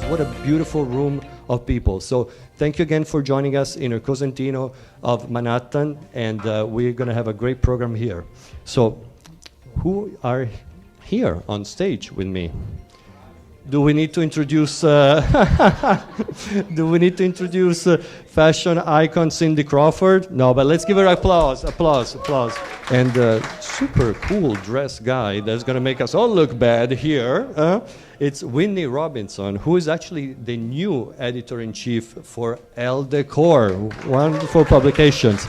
What a beautiful room of people. So thank you again for joining us in our Cosentino of Manhattan, and we're going to have a great program here. So who are here on stage with me? Do we need to introduce fashion icon Cindy Crawford? No, but let's give her applause. And super cool dress guy that's going to make us all look bad here. It's Whitney Robinson, who is actually the new editor-in-chief for Elle Decor. Wonderful publications.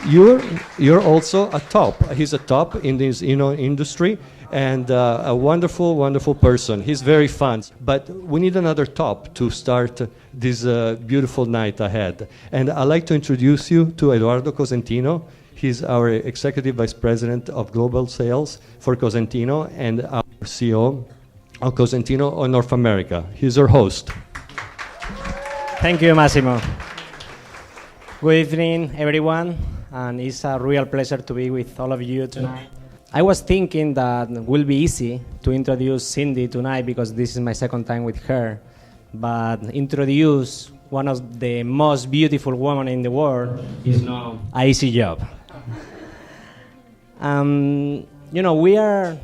You're also a top. He's a top in this industry. And a wonderful, wonderful person. He's very fun. But we need another top to start this beautiful night ahead. And I'd like to introduce you to Eduardo Cosentino. He's our Executive Vice President of Global Sales for Cosentino and our CEO of Cosentino on North America. He's our host. Thank you, Massimo. Good evening, everyone. And it's a real pleasure to be with all of you tonight. I was thinking that it will be easy to introduce Cindy tonight because this is my second time with her. But introduce one of the most beautiful women in the world is not an easy job. We are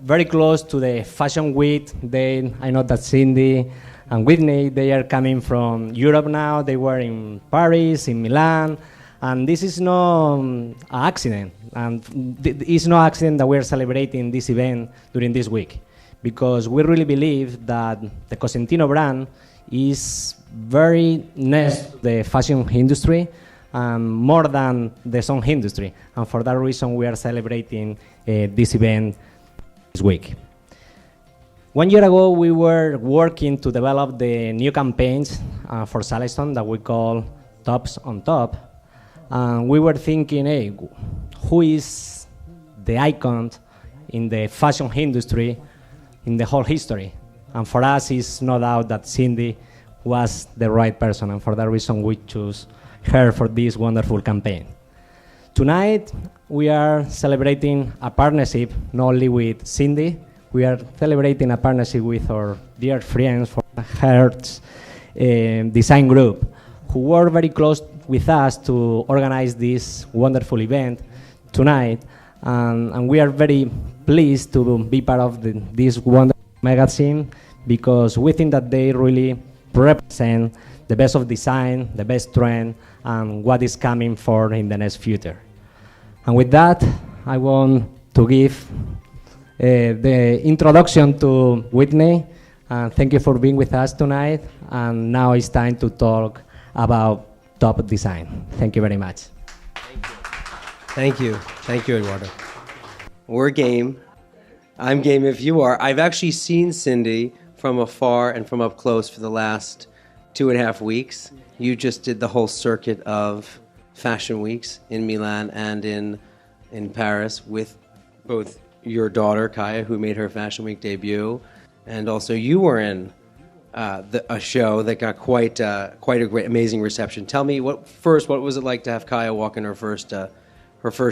very close to the Fashion Week. I know that Cindy and Whitney, they are coming from Europe now. They were in Paris, in Milan. And this is no accident. And it's no accident that we're celebrating this event during this week, because we really believe that the Cosentino brand is very next to the fashion industry, more than the song industry. And for that reason, we are celebrating this event this week. 1 year ago, we were working to develop the new campaigns for Saleston that we call Tops on Top. And we were thinking, hey, who is the icon in the fashion industry in the whole history? And for us, it's no doubt that Cindy was the right person, and for that reason, we chose her for this wonderful campaign. Tonight, we are celebrating a partnership not only with Cindy, we are celebrating a partnership with our dear friends from Hertz Design Group, who were very close with us to organize this wonderful event tonight. And we are very pleased to be part of this wonderful magazine, because we think that they really represent the best of design, the best trend, and what is coming for in the next future. And with that, I want to give the introduction to Whitney. Thank you for being with us tonight. And now it's time to talk about top design. Thank you very much. Thank you, Eduardo. We're game. I'm game if you are. I've actually seen Cindy from afar and from up close for the last 2.5 weeks. You just did the whole circuit of fashion weeks in Milan and in Paris with both your daughter, Kaya, who made her Fashion Week debut, and also you were in a show that got quite a great, amazing reception. Tell me, what was it like to have Kaya walk in her first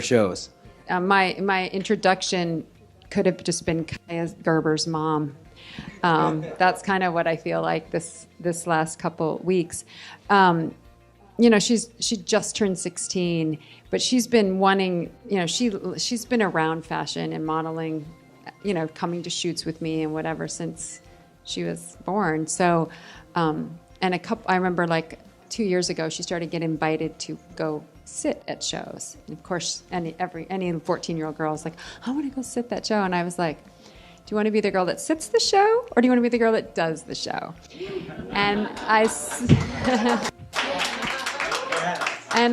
shows? My introduction could have just been Kaya Gerber's mom. That's kind of what I feel like this last couple weeks. She just turned 16, but she's been wanting, she's been around fashion and modeling, coming to shoots with me and whatever since she was born. So, I remember like 2 years ago, she started getting invited to go sit at shows. And of course, any 14-year-old girl is like, I want to go sit that show. And I was like, do you want to be the girl that sits the show, or do you want to be the girl that does the show? And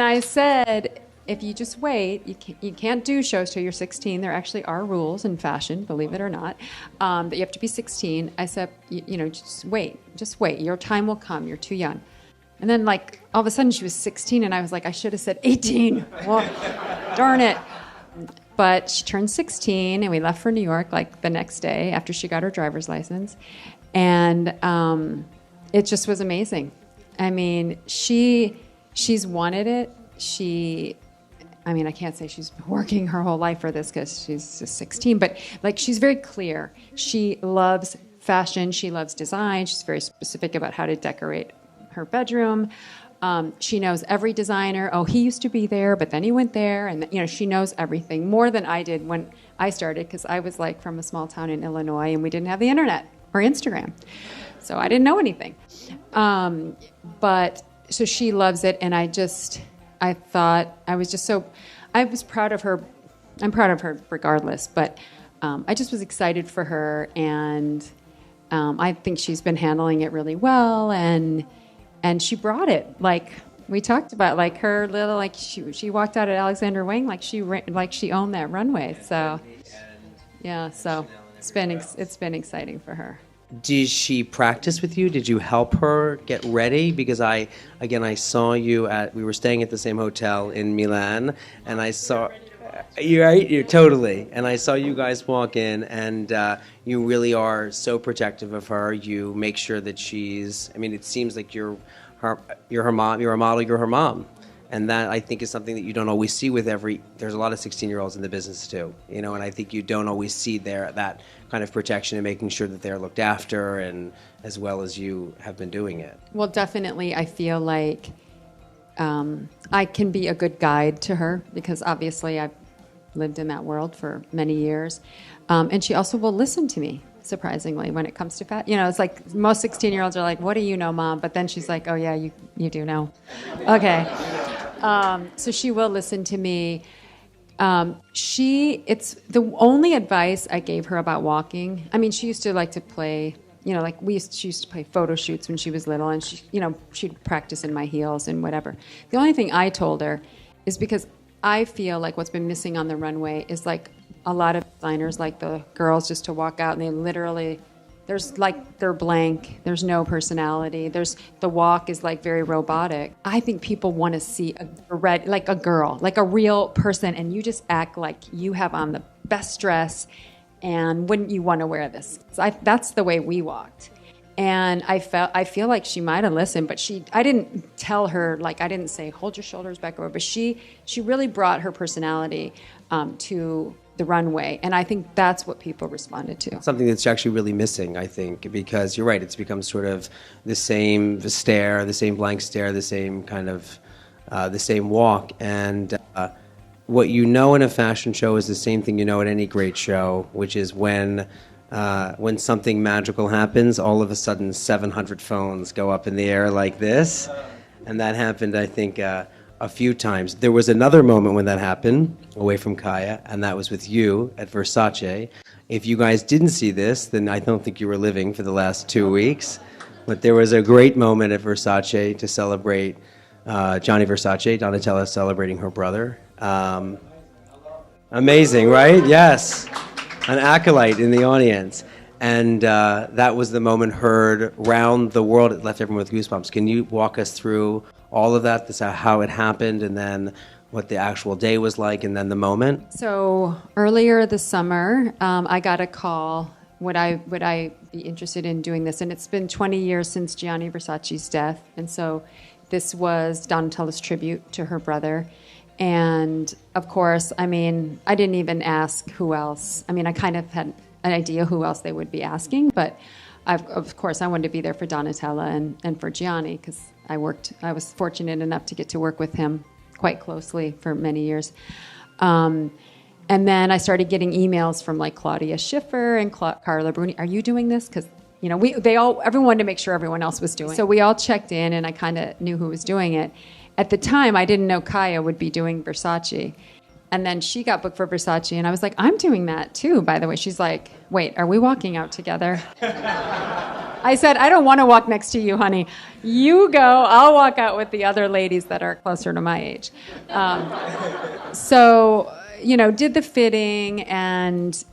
I said, if you just wait, you can't do shows till you're 16. There actually are rules in fashion, believe it or not, that you have to be 16. I said, just wait. Your time will come. You're too young. And then, all of a sudden, she was 16, and I was like, I should have said 18. Well, darn it. But she turned 16, and we left for New York, the next day after she got her driver's license. And it just was amazing. I mean, she's wanted it. I can't say she's been working her whole life for this because she's just 16, but she's very clear. She loves fashion. She loves design. She's very specific about how to decorate her bedroom. She knows every designer. Oh, he used to be there, but then he went there. And, she knows everything more than I did when I started, because I was like from a small town in Illinois and we didn't have the internet or Instagram. So I didn't know anything. But so she loves it. And I was proud of her. I'm proud of her regardless, but I just was excited for her. And I think she's been handling it really well. And she brought it, like we talked about, like her little, like she walked out at Alexander Wang like she owned that runway. So yeah, so it's been exciting for her. Did she practice with you? Did you help her get ready? Because I saw you we were staying at the same hotel in Milan, and I saw, you're totally, and I saw you guys walk in, and you really are so protective of her. You make sure that it seems like you're her mom, you're a model, you're her mom. And that, I think, is something that you don't always see there's a lot of 16-year-olds in the business too, and I think you don't always see that kind of protection and making sure that they're looked after, and as well as you have been doing it. Well, definitely, I feel like I can be a good guide to her, because obviously I've lived in that world for many years. And she also will listen to me, surprisingly, when it comes to fat. It's like most 16-year-olds are like, what do you know, Mom? But then she's like, oh, yeah, you do know. Okay. So she will listen to me. It's the only advice I gave her about walking. I mean, she used to like to play, she used to play photo shoots when she was little, and she'd practice in my heels and whatever. The only thing I told her is, because I feel like what's been missing on the runway is like a lot of designers like the girls just to walk out and they literally, they're blank. There's no personality. The walk is like very robotic. I think people want to see like a girl, like a real person, and you just act like you have on the best dress, and wouldn't you want to wear this? So that's the way we walked. And I feel like she might have listened, but I didn't tell her, like I didn't say, hold your shoulders back over, but she really brought her personality to the runway, and I think that's what people responded to. Something that's actually really missing, I think, because you're right, it's become sort of the same stare, the same blank stare, the same kind of, the same walk, and what you know in a fashion show is the same thing you know at any great show, which is when something magical happens, all of a sudden 700 phones go up in the air like this, and that happened, I think, a few times. There was another moment when that happened, away from Kaya, and that was with you at Versace. If you guys didn't see this, then I don't think you were living for the last 2 weeks. But there was a great moment at Versace to celebrate Gianni Versace, Donatella celebrating her brother. Amazing, right? Yes. An acolyte in the audience. And that was the moment heard round the world. It left everyone with goosebumps. Can you walk us through all of that, how it happened, and then what the actual day was like, and then the moment? So earlier this summer, I got a call. Would I be interested in doing this? And it's been 20 years since Gianni Versace's death. And so this was Donatella's tribute to her brother. And of course, I didn't even ask who else. I kind of had an idea who else they would be asking, but of course I wanted to be there for Donatella and for Gianni, because I was fortunate enough to get to work with him quite closely for many years. And then I started getting emails from like Claudia Schiffer and Carla Bruni. Are you doing this? Because everyone wanted to make sure everyone else was doing it. So we all checked in, and I kind of knew who was doing it. At the time, I didn't know Kaya would be doing Versace. And then she got booked for Versace, and I was like, I'm doing that too, by the way. She's like, wait, are we walking out together? I said, I don't want to walk next to you, honey. You go, I'll walk out with the other ladies that are closer to my age. So, did the fitting, and,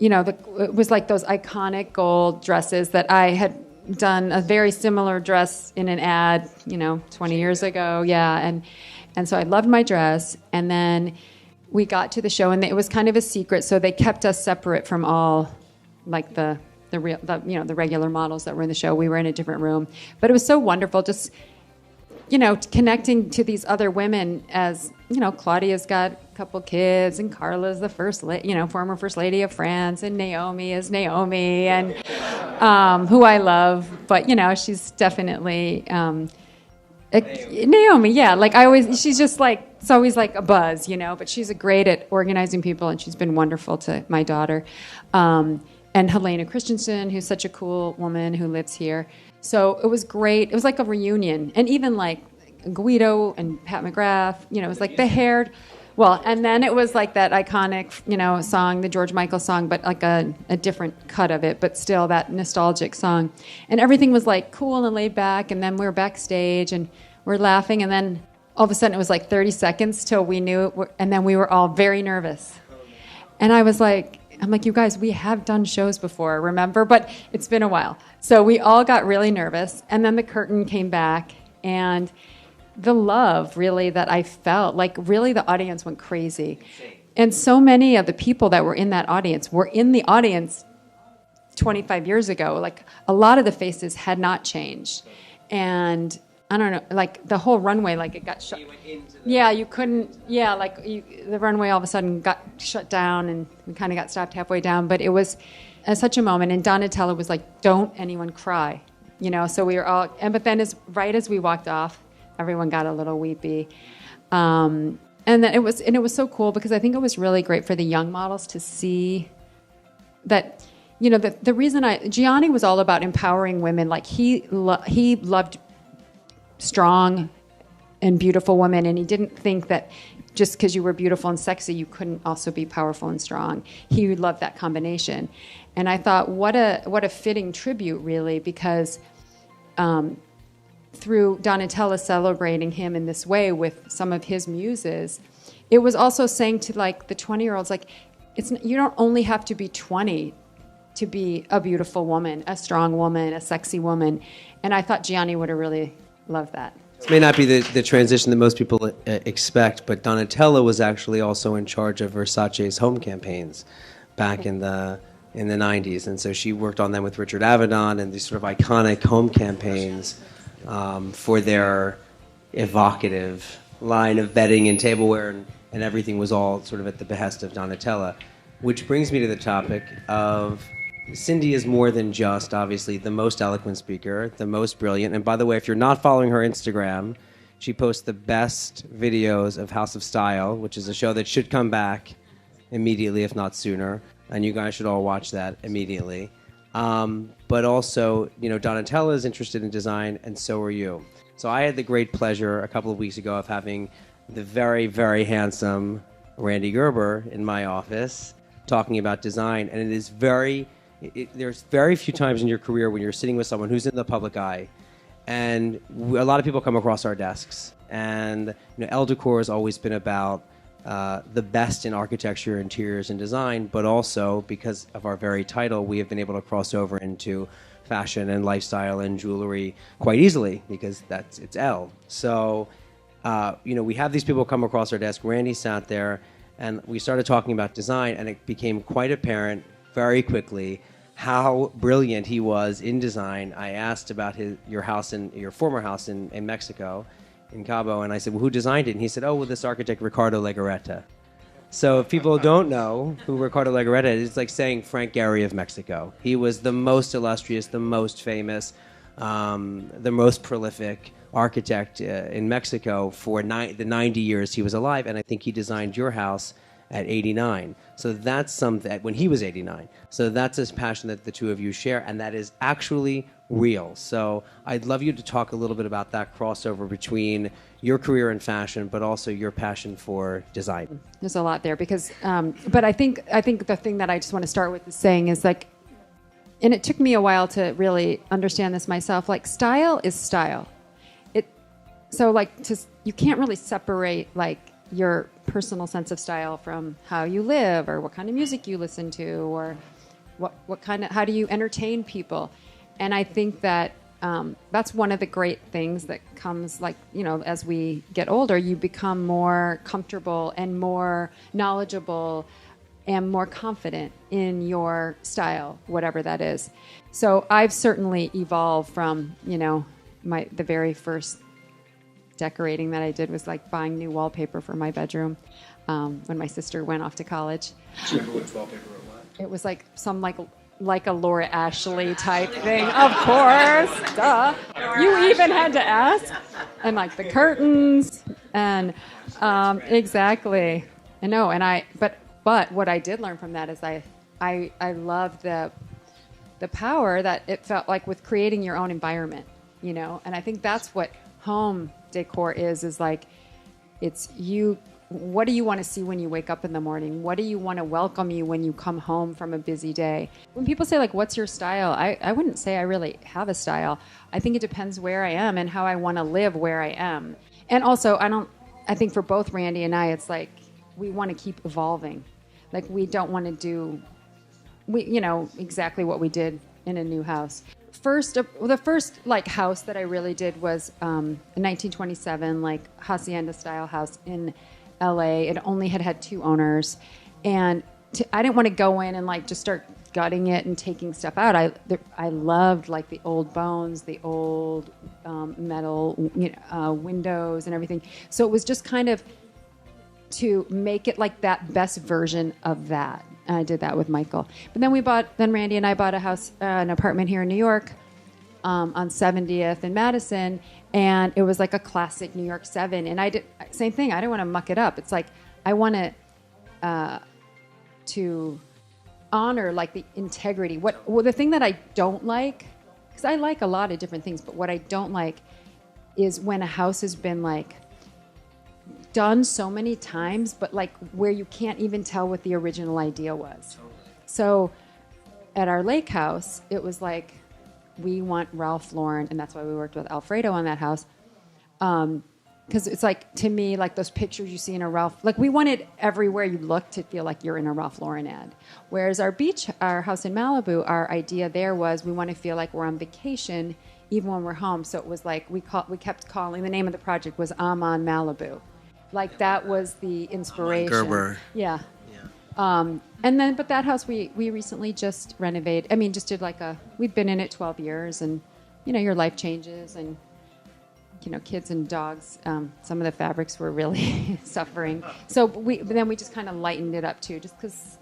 it was like those iconic gold dresses that I had done a very similar dress in an ad, 20 years ago. Yeah. And so I loved my dress. And then we got to the show, and it was kind of a secret. So they kept us separate from all like the regular models that were in the show. We were in a different room, but it was so wonderful. Just connecting to these other women as, Claudia's got a couple kids, and Carla's the former first lady of France, and Naomi is Naomi, and who I love, but she's definitely Naomi. Yeah, she's just it's always like a buzz, but she's great at organizing people, and she's been wonderful to my daughter, and Helena Christensen, who's such a cool woman who lives here. So it was great. It was like a reunion, and even Guido and Pat McGrath, it was like the haired. Well, and then it was like that iconic, song, the George Michael song, but like a different cut of it, but still that nostalgic song. And everything was cool and laid back, and then we were backstage and we're laughing, and then all of a sudden it was 30 seconds till we knew it, and then we were all very nervous. And I'm like, you guys, we have done shows before, remember? But it's been a while. So we all got really nervous, and then the curtain came back, and the love really that I felt, really the audience went crazy. And so many of the people that were in that audience were in the audience 25 years ago. A lot of the faces had not changed. And I don't know, the whole runway, it got shut. Yeah, you couldn't, the runway all of a sudden got shut down, and we kind of got stopped halfway down. But it was such a moment. And Donatella was like, don't anyone cry. So we were all, but then right as we walked off, everyone got a little weepy. And then it was so cool, because I think it was really great for the young models to see that, the reason Gianni was all about empowering women. He loved strong and beautiful women, and he didn't think that just because you were beautiful and sexy, you couldn't also be powerful and strong. He loved that combination. And I thought, what a fitting tribute, really, because through Donatella celebrating him in this way with some of his muses, it was also saying to the 20-year-olds, you don't only have to be 20 to be a beautiful woman, a strong woman, a sexy woman. And I thought Gianni would have really loved that. This may not be the transition that most people expect, but Donatella was actually also in charge of Versace's home campaigns back in the 90s. And so she worked on them with Richard Avedon and these sort of iconic home campaigns for their evocative line of bedding and tableware, and everything was all sort of at the behest of Donatella. Which brings me to the topic of Cindy is more than just, obviously, the most eloquent speaker, the most brilliant. And by the way, if you're not following her Instagram, she posts the best videos of House of Style, which is a show that should come back immediately, if not sooner. And you guys should all watch that immediately. But also, Donatella is interested in design, and so are you. So I had the great pleasure a couple of weeks ago of having the very, very handsome Randy Gerber in my office talking about design. And it is there's very few times in your career when you're sitting with someone who's in the public eye. And a lot of people come across our desks. And Elle Decor has always been about the best in architecture, interiors, and design, but also because of our very title, we have been able to cross over into fashion and lifestyle and jewelry quite easily because it's Elle. So, we have these people come across our desk. Randy sat there, and we started talking about design, and it became quite apparent very quickly how brilliant he was in design. I asked about your former house in Mexico, in Cabo, and I said, well, who designed it? And he said, this architect Ricardo Legarreta. So if people don't know who Ricardo Legarreta is, it's like saying Frank Gehry of Mexico. He was the most illustrious, the most famous, the most prolific architect in Mexico for the 90 years he was alive, and I think he designed your house at 89. So that's something, when he was 89. So that's a passion that the two of you share, and that is actually real. So I'd love you to talk a little bit about that crossover between your career in fashion, but also your passion for design. There's a lot there because, but I think the thing that I just want to start with is saying is and it took me a while to really understand this myself. Style is style. You can't really separate your personal sense of style from how you live or what kind of music you listen to or how do you entertain people. And I think that that's one of the great things that comes as we get older, you become more comfortable and more knowledgeable and more confident in your style, whatever that is. So I've certainly evolved from, the very first decorating that I did was like buying new wallpaper for my bedroom when my sister went off to college. Do you remember which wallpaper it was? It was like some like a Laura Ashley type thing. Of course, duh. You even had to ask. And like the curtains and exactly. I know. And but what I did learn from that is I love the power that it felt like with creating your own environment, you know. And I think that's what home decor is like, it's you. What do you want to see when you wake up in the morning? What do you want to welcome you when you come home from a busy day? When people say, like, what's your style? I wouldn't say I really have a style. I think it depends where I am and how I want to live where I am. And also, I think for both Randy and I, it's like we want to keep evolving. Like, we don't want to do, exactly what we did in a new house. The first like house that I really did was a 1927 like hacienda style house in LA. It only had 2 owners, and I didn't want to go in and like just start gutting it and taking stuff out. I loved like the old bones, the old metal windows and everything. So it was just kind of to make it like that best version of that. And I did that with Michael. But then Randy and I bought a house, an apartment here in New York on 70th and Madison, and it was like a classic New York 7. And I did same thing. I didn't want to muck it up. It's like I want to honor like the integrity. The thing that I don't like, because I like a lot of different things, but what I don't like is when a house has been like done so many times, but like where you can't even tell what the original idea was. So at our lake house, it was like, we want Ralph Lauren, and that's why we worked with Alfredo on that house. Because it's like, to me, like those pictures you see in a Ralph, like we wanted everywhere you look to feel like you're in a Ralph Lauren ad. Whereas our house in Malibu, our idea there was we want to feel like we're on vacation even when we're home. So it was like we kept calling, the name of the project was I'm on Malibu. Like that was the inspiration. Gerber. Yeah. But that house we recently just renovated. I mean, just did we've been in it 12 years, and your life changes, and kids and dogs. Some of the fabrics were really suffering. So then we just kind of lightened it up too, just because,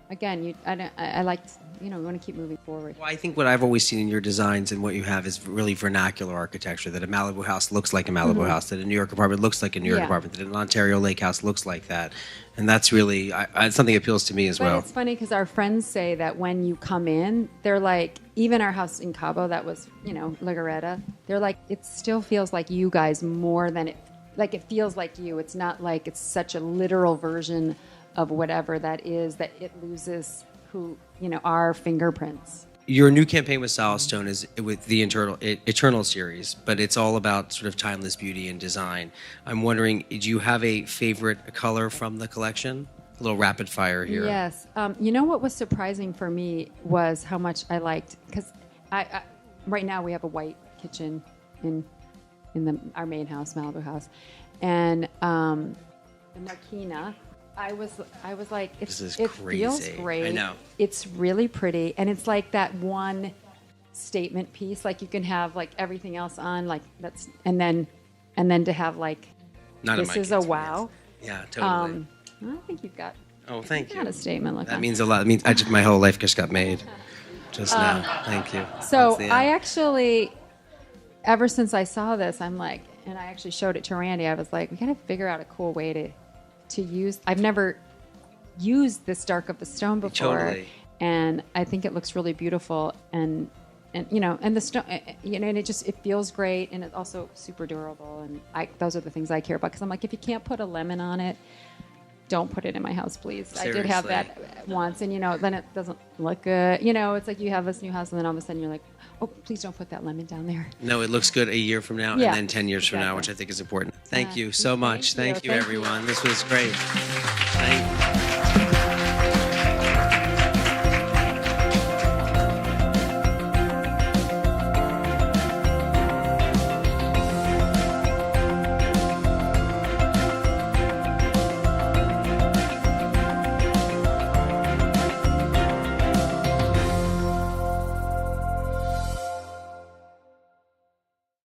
again, I liked, we want to keep moving forward. Well, I think what I've always seen in your designs and what you have is really vernacular architecture, that a Malibu house looks like a Malibu house, that a New York apartment looks like a New York apartment, that an Ontario lake house looks like that. And that's really something that appeals to me as well. But it's funny because our friends say that when you come in, they're like, even our house in Cabo that was, Ligaretta, they're like, it still feels like you guys more than it feels like you. It's not like it's such a literal version of whatever that is, that it loses our fingerprints. Your new campaign with Solistone is with the Eternal series, but it's all about sort of timeless beauty and design. I'm wondering, do you have a favorite color from the collection? A little rapid fire here. Yes. What was surprising for me was how much I liked, because I right now we have a white kitchen in our main house, Malibu house, and the Marquina. I was like, it feels great. I know. It's really pretty, and it's like that one statement piece. Like you can have like everything else on, like that's, and then to have like, this is a wow. Yeah, totally. I think you've got. Oh, thank you. Got a statement like that means a lot. It means my whole life just got made just now. Thank you. So I actually, ever since I saw this, I'm like, and I actually showed it to Randy. I was like, we got to figure out a cool way to use. I've never used this dark of the stone before, totally. And I think it looks really beautiful, and the stone, and it feels great, and it's also super durable, and those are the things I care about, because I'm like, if you can't put a lemon on it, don't put it in my house, please. Seriously. I did have that once, and then it doesn't look good. It's like you have this new house, and then all of a sudden you're like, oh, please don't put that lemon down there. No, it looks good a year from now, Yeah, and then 10 years from now, which I think is important. Thank you so much. Thank you, everyone. This was great.